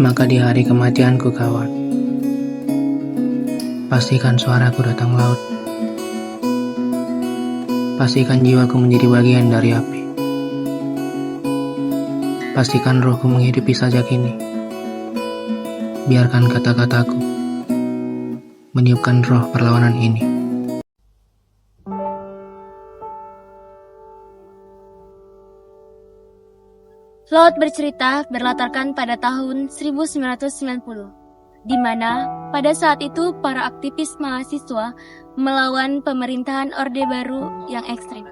Maka di hari kematianku kawan, pastikan suaraku datang laut. Pastikan jiwaku menjadi bagian dari api. Pastikan rohku menghidupi saja kini. Biarkan kata-kataku meniupkan roh perlawanan ini. Laut bercerita berlatarkan pada tahun 1990, di mana pada saat itu para aktivis mahasiswa melawan pemerintahan Orde Baru yang ekstrim.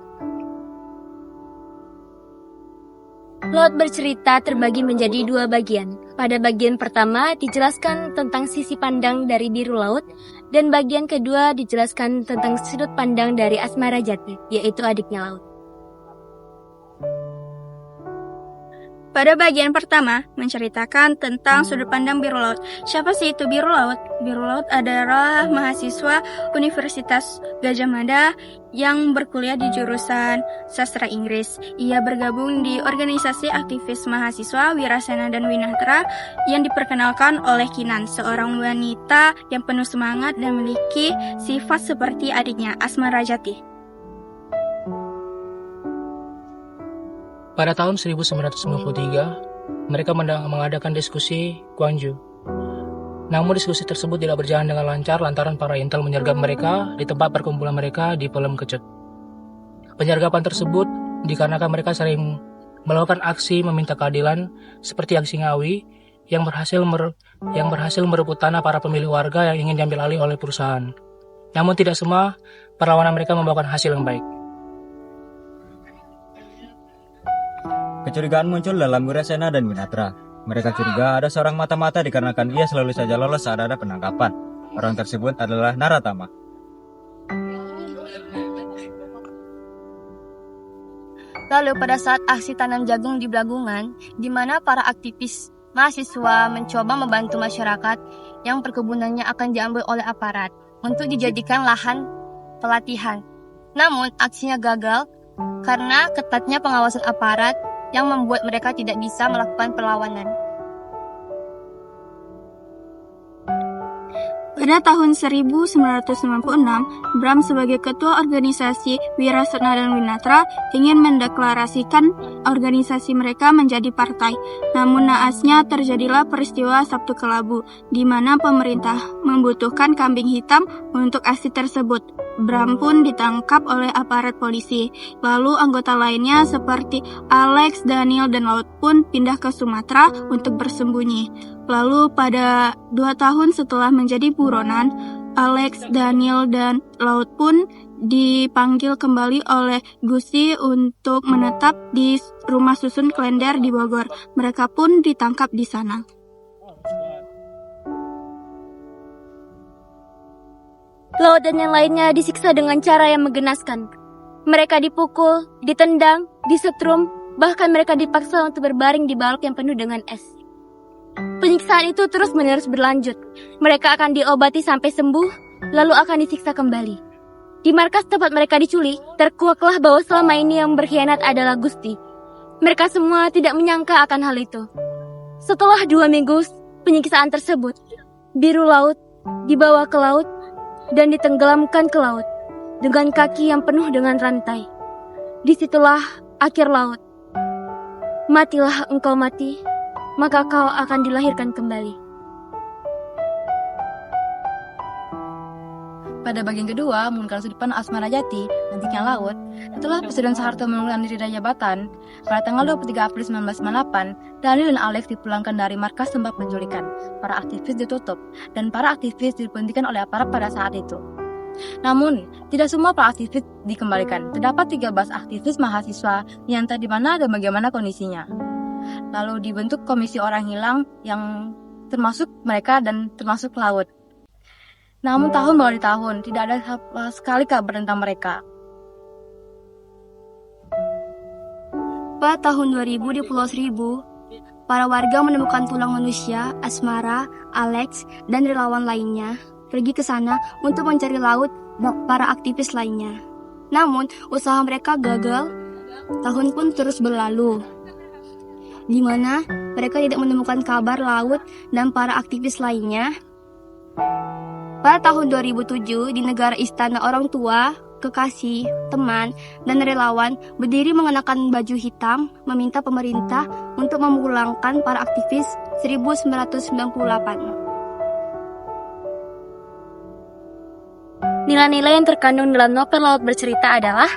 Laut bercerita terbagi menjadi dua bagian. Pada bagian pertama dijelaskan tentang sisi pandang dari biru laut, dan bagian kedua dijelaskan tentang sudut pandang dari Asmara Jati, yaitu adiknya laut. Pada bagian pertama, menceritakan tentang sudut pandang biru laut. Siapa sih itu biru laut? Biru laut adalah mahasiswa Universitas Gadjah Mada yang berkuliah di jurusan Sastra Inggris. Ia bergabung di organisasi aktivis mahasiswa Wirasena dan Winatra yang diperkenalkan oleh Kinan, seorang wanita yang penuh semangat dan memiliki sifat seperti adiknya, Asmara Jati. Pada tahun 1993, mereka mengadakan diskusi Gwangju. Namun diskusi tersebut tidak berjalan dengan lancar lantaran para intel menyergap mereka di tempat perkumpulan mereka di Pelem Kecut. Penyergapan tersebut dikarenakan mereka sering melakukan aksi meminta keadilan seperti aksi Ngawi yang berhasil merebut tanah para pemilik warga yang ingin diambil alih oleh perusahaan. Namun tidak semua perlawanan mereka membawakan hasil yang baik. Kecurigaan muncul dalam Wirasena dan Winatra. Mereka curiga ada seorang mata-mata dikarenakan ia selalu saja lolos saat ada penangkapan. Orang tersebut adalah Naratama. Lalu pada saat aksi tanam jagung di Blagungan, di mana para aktivis mahasiswa mencoba membantu masyarakat yang perkebunannya akan diambil oleh aparat untuk dijadikan lahan pelatihan. Namun aksinya gagal karena ketatnya pengawasan aparat yang membuat mereka tidak bisa melakukan perlawanan. Pada tahun 1996, Bram sebagai ketua organisasi Wirasena dan Winatra ingin mendeklarasikan organisasi mereka menjadi partai. Namun naasnya terjadilah peristiwa Sabtu Kelabu, di mana pemerintah membutuhkan kambing hitam untuk aksi tersebut. Bram pun ditangkap oleh aparat polisi. Lalu anggota lainnya seperti Alex, Daniel, dan Laut pun pindah ke Sumatera untuk bersembunyi. Lalu pada 2 tahun setelah menjadi buronan, Alex, Daniel, dan Laut pun dipanggil kembali oleh Gusti untuk menetap di rumah susun Klender di Bogor. Mereka pun ditangkap di sana. Laut dan yang lainnya disiksa dengan cara yang menggenaskan. Mereka dipukul, ditendang, disetrum, bahkan mereka dipaksa untuk berbaring di balok yang penuh dengan es. Penyiksaan itu terus-menerus berlanjut. Mereka akan diobati sampai sembuh, lalu akan disiksa kembali. Di markas tempat mereka diculik, terkuaklah bahwa selama ini yang berkhianat adalah Gusti. Mereka semua tidak menyangka akan hal itu. Setelah 2 minggu penyiksaan tersebut, biru laut dibawa ke laut dan ditenggelamkan ke laut dengan kaki yang penuh dengan rantai. Disitulah akhir laut. Matilah engkau mati, maka kau akan dilahirkan kembali. Pada bagian kedua, mengungkap sudut pandang Asmara Jati, nantinya Laut, setelah Presiden Soeharto mengundurkan diri dari jabatan, pada tanggal 23 April 1998, Daniel dan Alex dipulangkan dari markas tempat penculikan. Para aktivis ditutup, dan para aktivis diberhentikan oleh aparat pada saat itu. Namun, tidak semua para aktivis dikembalikan. Terdapat 13 aktivis mahasiswa yang entah di mana dan bagaimana kondisinya. Lalu dibentuk komisi orang hilang yang termasuk mereka dan termasuk Laut. Namun tahun baru di tahun, tidak ada sama sekali kabar tentang mereka. Pada tahun 2000 di Pulau Seribu, para warga menemukan tulang manusia, Asmara, Alex, dan relawan lainnya pergi ke sana untuk mencari Laut dan para aktivis lainnya. Namun, usaha mereka gagal, tahun pun terus berlalu. di mana mereka tidak menemukan kabar Laut dan para aktivis lainnya. Pada tahun 2007, di negara istana orang tua, kekasih, teman, dan relawan berdiri mengenakan baju hitam meminta pemerintah untuk memulangkan para aktivis 1998. Nilai-nilai yang terkandung dalam novel Laut Bercerita adalah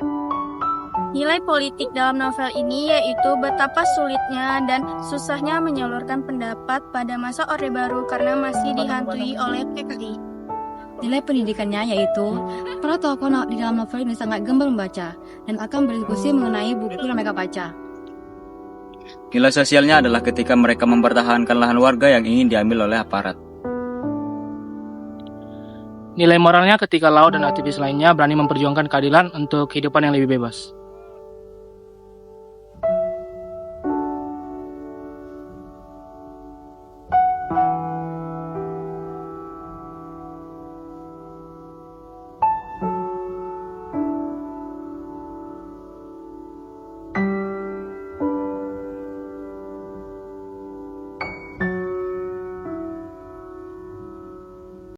Nilai politik dalam novel ini yaitu betapa sulitnya dan susahnya menyalurkan pendapat pada masa Orde Baru karena masih dihantui oleh PKI. Nilai pendidikannya yaitu para tokoh di dalam novel ini sangat gemar membaca dan akan berdiskusi mengenai buku yang mereka baca. Nilai sosialnya adalah ketika mereka mempertahankan lahan warga yang ingin diambil oleh aparat. Nilai moralnya ketika Laut dan aktivis lainnya berani memperjuangkan keadilan untuk kehidupan yang lebih bebas.